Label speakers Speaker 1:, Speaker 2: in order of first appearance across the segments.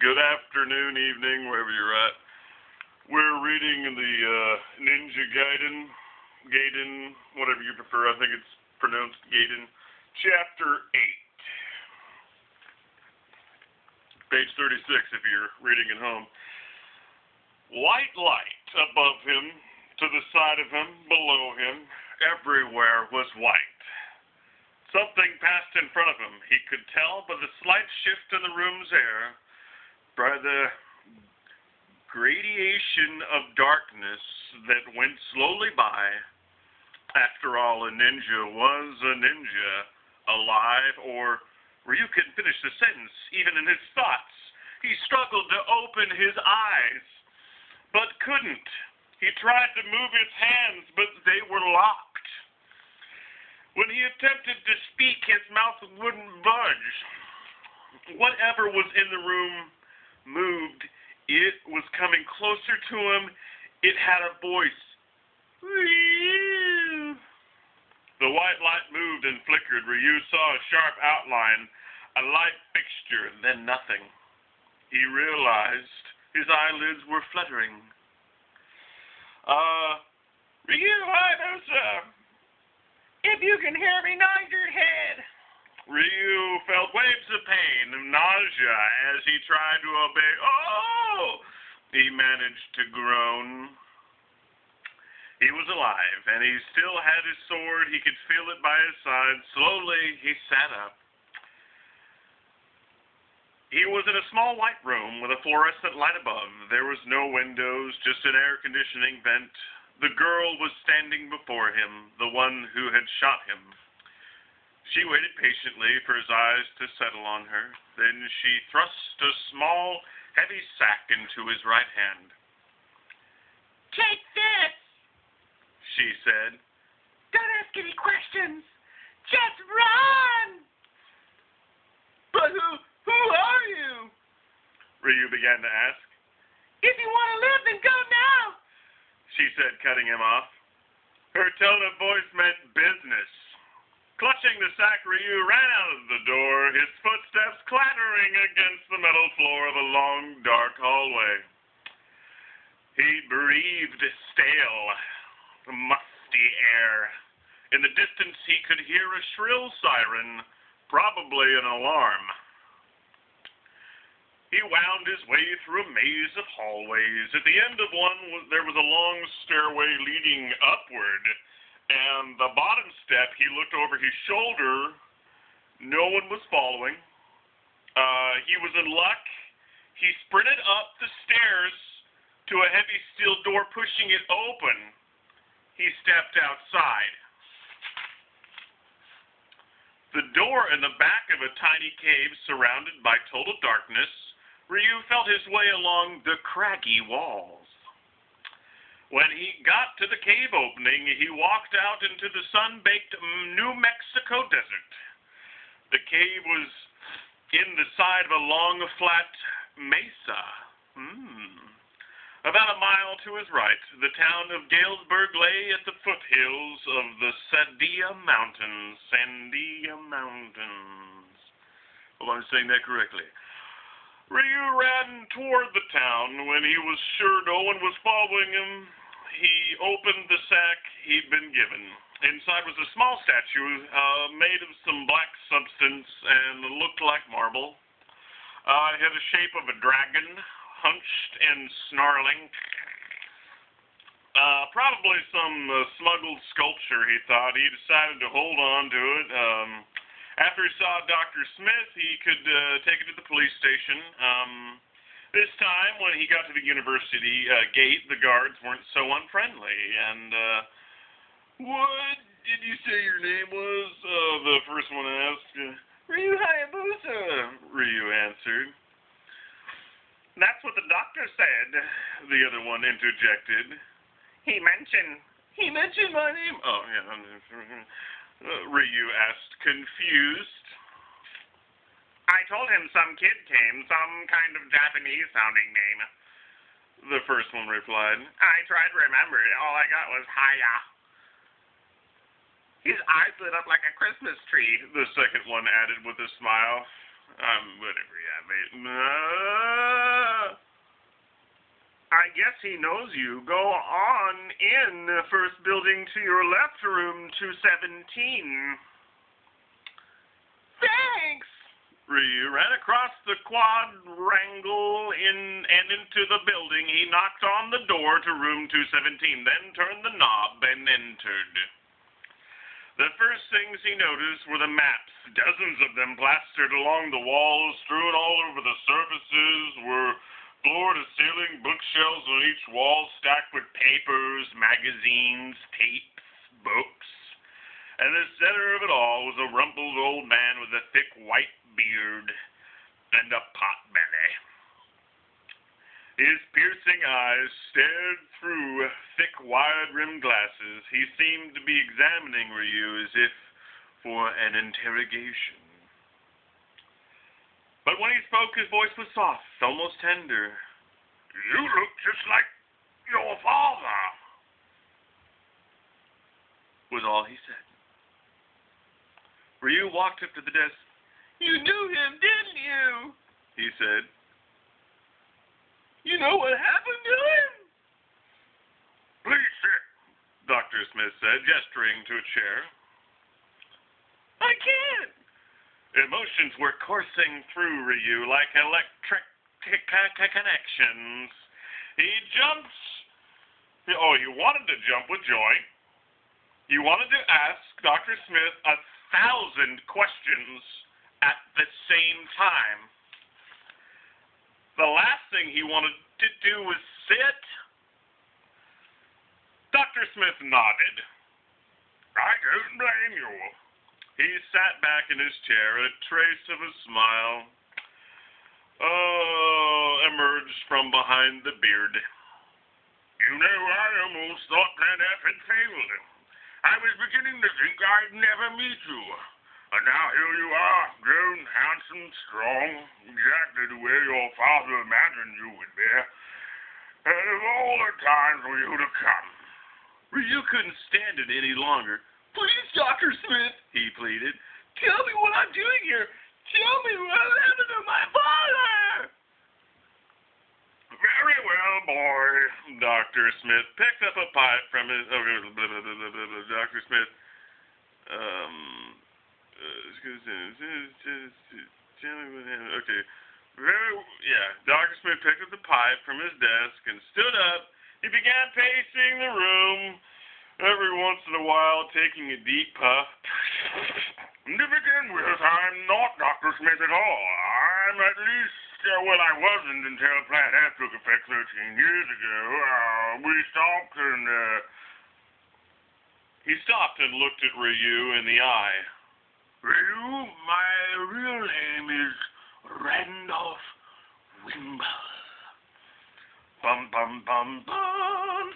Speaker 1: Good afternoon, evening, wherever you're at. We're reading the Ninja Gaiden, whatever you prefer. I think it's pronounced Gaiden, Chapter 8. Page 36 if you're reading at home. White light above him, to the side of him, below him, everywhere was white. Something passed in front of him. He could tell by the slight shift in the room's air, by the gradation of darkness that went slowly by. After all, a ninja was a ninja, alive, or Ryu couldn't finish the sentence, even in his thoughts. He struggled to open his eyes, but couldn't. He tried to move his hands, but they were locked. When he attempted to speak, his mouth wouldn't budge. Whatever was in the room moved. It was coming closer to him. It had a voice. Ryu. The white light moved and flickered. Ryu saw a sharp outline, a light fixture, then nothing. He realized his eyelids were fluttering. Ryu, if you can hear me, nod your head. Ryu felt waves of pain and nausea as he tried to obey. Oh! He managed to groan. He was alive, and he still had his sword. He could feel it by his side. Slowly, he sat up. He was in a small white room with a fluorescent light above. There was no windows, just an air conditioning vent. The girl was standing before him, the one who had shot him. She waited patiently for his eyes to settle on her. Then she thrust a small, heavy sack into his right hand. "Take this," she said. "Don't ask any questions. Just run." "But who are you?" Ryu began to ask. "If you want to live, then go now," she said, cutting him off. Her tone of voice meant business. Clutching the sack, Ryu ran out of the door, his footsteps clattering against the metal floor of a long, dark hallway. He breathed stale, musty air. In the distance, he could hear a shrill siren, probably an alarm. He wound his way through a maze of hallways. At the end of one, there was a long stairway leading upward, and the bottom step, he looked over his shoulder. No one was following. He was in luck. He sprinted up the stairs to a heavy steel door, pushing it open. He stepped outside. The door in the back of a tiny cave surrounded by total darkness. Ryu felt his way along the craggy walls. When he got to the cave opening, he walked out into the sun-baked New Mexico desert. The cave was in the side of a long, flat mesa. About a mile to his right, the town of Galesburg lay at the foothills of the Sandia Mountains. Sandia Mountains. Hope I'm saying that correctly. Ryu ran toward the town. When he was sure no one was following him, he opened the sack he'd been given. Inside was a small statue made of some black substance and looked like marble. It had the shape of a dragon, hunched and snarling. Probably some smuggled sculpture, he thought. He decided to hold on to it. After he saw Dr. Smith, he could take it to the police station. This time, when he got to the university gate, the guards weren't so unfriendly. And, "What did you say your name was?" The first one asked. "Ryu Hayabusa," Ryu answered. "That's what the doctor said," the other one interjected. He mentioned my name." "Oh, yeah." Ryu asked, confused. "I told him some kid came, some kind of Japanese-sounding name," the first one replied. "I tried to remember it. All I got was Haya." "His eyes lit up like a Christmas tree," the second one added with a smile. Whatever, yeah, mate. I guess he knows you. Go on in. First building to your left, room 217.
Speaker 2: Thanks!
Speaker 1: Ryu ran across the quadrangle and into the building. He knocked on the door to room 217, then turned the knob and entered. The first things he noticed were the maps, dozens of them plastered along the walls, strewn all over the surfaces, were floor-to-ceiling bookshelves on each wall stacked with papers, magazines, tapes, books. And the center of it all was a rumpled old man with a thick white beard and a pot belly. His piercing eyes stared through thick, wide-rimmed glasses. He seemed to be examining Ryu as if for an interrogation. But when he spoke, his voice was soft, almost tender.
Speaker 3: You look just like your father,
Speaker 1: was all he said. Ryu walked up to the desk.
Speaker 2: You knew him, didn't you?
Speaker 1: He said.
Speaker 2: You know what happened to him?
Speaker 3: Please sit.
Speaker 1: Dr. Smith said, gesturing to a chair.
Speaker 2: I can't.
Speaker 1: Emotions were coursing through Ryu like electric connections. He jumped. He wanted to jump with joy. He wanted to ask Dr. Smith 1,000 questions at the same time. The last thing he wanted to do was sit. Dr. Smith nodded.
Speaker 3: I don't blame you.
Speaker 1: He sat back in his chair, a trace of a smile emerged from behind the beard.
Speaker 3: You know, I almost thought Planet F had failed. I was beginning to think I'd never meet you. And now here you are, grown, handsome, strong, exactly the way your father imagined you would be. And of all the times for you to come.
Speaker 1: Ryu couldn't stand it any longer.
Speaker 2: Please, Dr. Smith,
Speaker 1: he pleaded.
Speaker 2: Tell me what I'm doing here. Tell me what happened to my father.
Speaker 3: Very well, boy.
Speaker 1: Dr. Smith picked up a pipe from his... Dr. Smith... Okay. Dr. Smith picked up the pipe from his desk and stood up. He began pacing the room, every once in a while taking a deep puff.
Speaker 3: To begin with, I'm not Dr. Smith at all. I'm at least, I wasn't until Plan F took effect 13 years ago. We stopped and,
Speaker 1: He stopped and looked at Ryu in the eye.
Speaker 3: Ryu, my real name is Randolph Wimble.
Speaker 1: Bum, bum, bum, bum.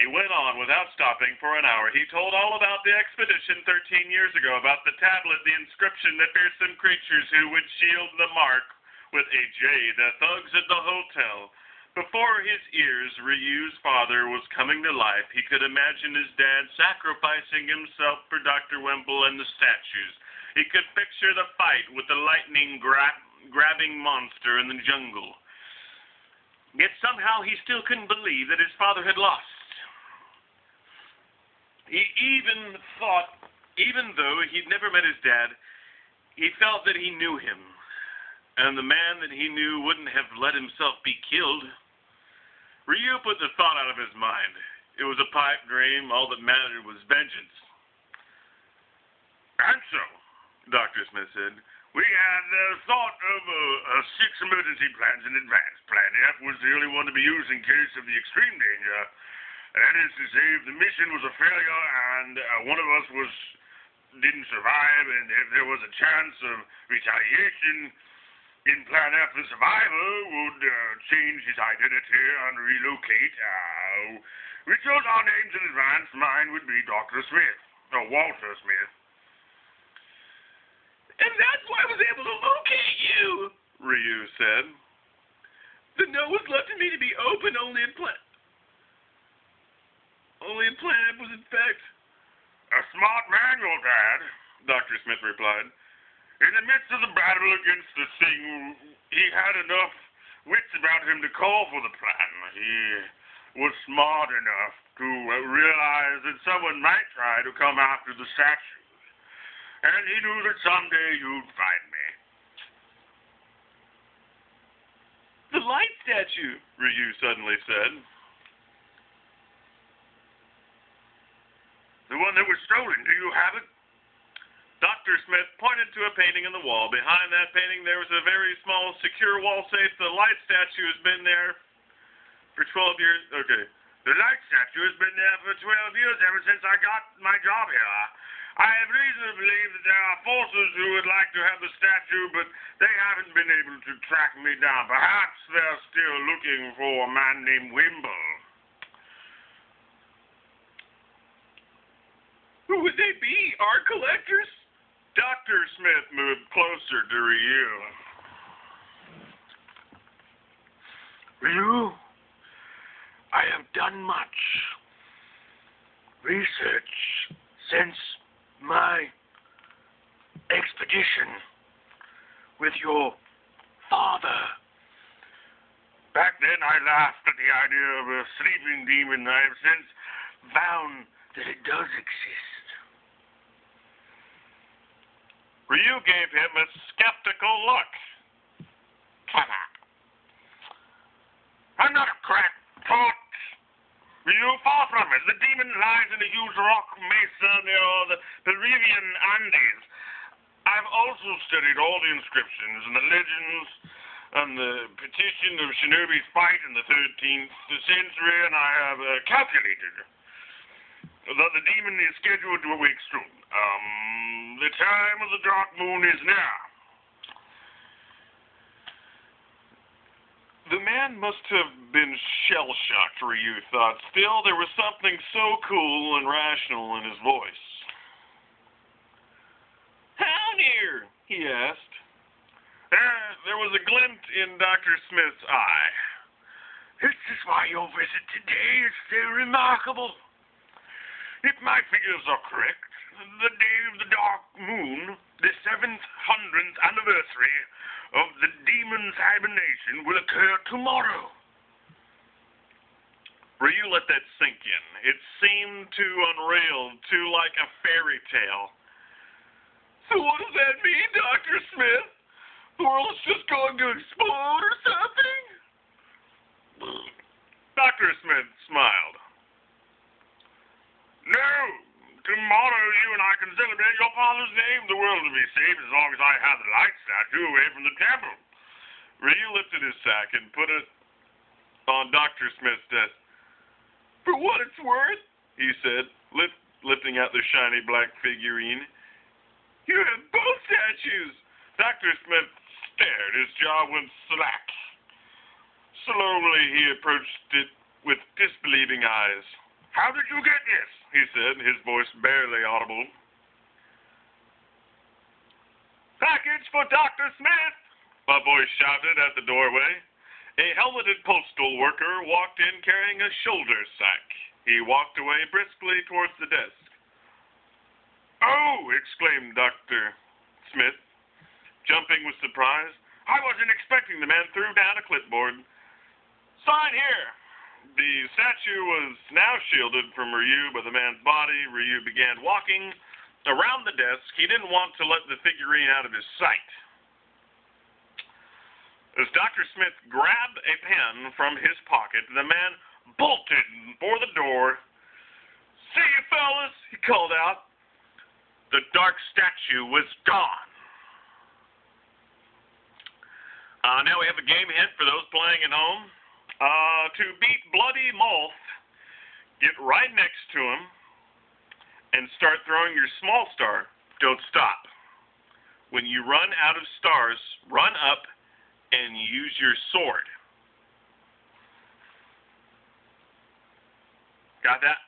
Speaker 1: He went on without stopping for an hour. He told all about the expedition 13 years ago, about the tablet, the inscription, the fearsome creatures who would shield the mark with a J, the thugs at the hotel. Before his ears, Ryu's father was coming to life. He could imagine his dad sacrificing himself for Dr. Wimple and the statues. He could picture the fight with the lightning grabbing monster in the jungle. Yet somehow he still couldn't believe that his father had lost. He even thought, even though he'd never met his dad, he felt that he knew him. And the man that he knew wouldn't have let himself be killed. Ryu put the thought out of his mind. It was a pipe dream. All that mattered was vengeance.
Speaker 3: And so,
Speaker 1: Dr. Smith said,
Speaker 3: we had thought of 6 emergency plans in advance. Plan F was the only one to be used in case of the extreme danger. That is to say, if the mission was a failure and one of us didn't survive, and if there was a chance of retaliation, in Plan F, the survivor would change his identity and relocate. We chose our names in advance. Mine would be Dr. Smith, or Walter Smith.
Speaker 2: And that's why I was able to locate you,
Speaker 1: Ryu said.
Speaker 2: The note was left to me to be open only in Plan F was in fact.
Speaker 3: A smart man, your dad,
Speaker 1: Dr. Smith replied.
Speaker 3: In the midst of the battle against the thing, he had enough wits about him to call for the plan. He was smart enough to realize that someone might try to come after the statues. And he knew that someday you'd find me.
Speaker 1: The light statue, Ryu suddenly said.
Speaker 3: The one that was stolen, do you have it?
Speaker 1: Dr. Smith pointed to a painting in the wall. Behind that painting, there was a very small, secure wall safe. The light statue has been there for 12 years. Okay.
Speaker 3: The light statue has been there for 12 years, ever since I got my job here. I have reason to believe that there are forces who would like to have the statue, but they haven't been able to track me down. Perhaps they're still looking for a man named Wimble.
Speaker 1: Who would they be? Art collectors? Dr. Smith moved closer to Ryu.
Speaker 3: Ryu, I have done much research since my expedition with your father. Back then I laughed at the idea of a sleeping demon. I have since found that it does exist.
Speaker 1: Ryu gave him a skeptical look.
Speaker 3: I'm not a crackpot. Ryu, far from it. The demon lies in a huge rock mesa near the Peruvian Andes. I've also studied all the inscriptions and the legends and the petition of Shinobi's fight in the 13th century, and I have calculated that the demon is scheduled to awake soon. The time of the dark moon is now.
Speaker 1: The man must have been shell-shocked, Ryu thought. Still, there was something so cool and rational in his voice. How near? He asked. There was a glint in Dr. Smith's eye.
Speaker 3: This is why your visit today is so remarkable. If my figures are correct, the day of the dark moon, the 700th anniversary of the demon's hibernation, will occur tomorrow.
Speaker 1: Ryu let that sink in. It seemed too unreal, too like a fairy tale. So what does that mean, Dr. Smith? The world's just going to explode or something? Dr. Smith smiled.
Speaker 3: No! Tomorrow you and I can celebrate your father's name. The world will be safe as long as I have the light statue away from the temple.
Speaker 1: Ryu lifted his sack and put it on Dr. Smith's desk. For what it's worth, he said, lifting out the shiny black figurine. You have both statues. Dr. Smith stared. His jaw went slack. Slowly he approached it with disbelieving eyes.
Speaker 3: How did you get this?
Speaker 1: He said, his voice barely audible. Package for Dr. Smith! A voice shouted at the doorway. A helmeted postal worker walked in carrying a shoulder sack. He walked away briskly towards the desk. Oh! Exclaimed Dr. Smith, jumping with surprise. I wasn't expecting. The man threw down a clipboard. Sign here! The statue was now shielded from Ryu by the man's body. Ryu began walking around the desk. He didn't want to let the figurine out of his sight. As Dr. Smith grabbed a pen from his pocket, the man bolted for the door. See you, fellas, he called out. The dark statue was gone. Now we have a game hint for those playing at home. To beat Bloody Moth, get right next to him and start throwing your small star. Don't stop. When you run out of stars, run up and use your sword. Got that?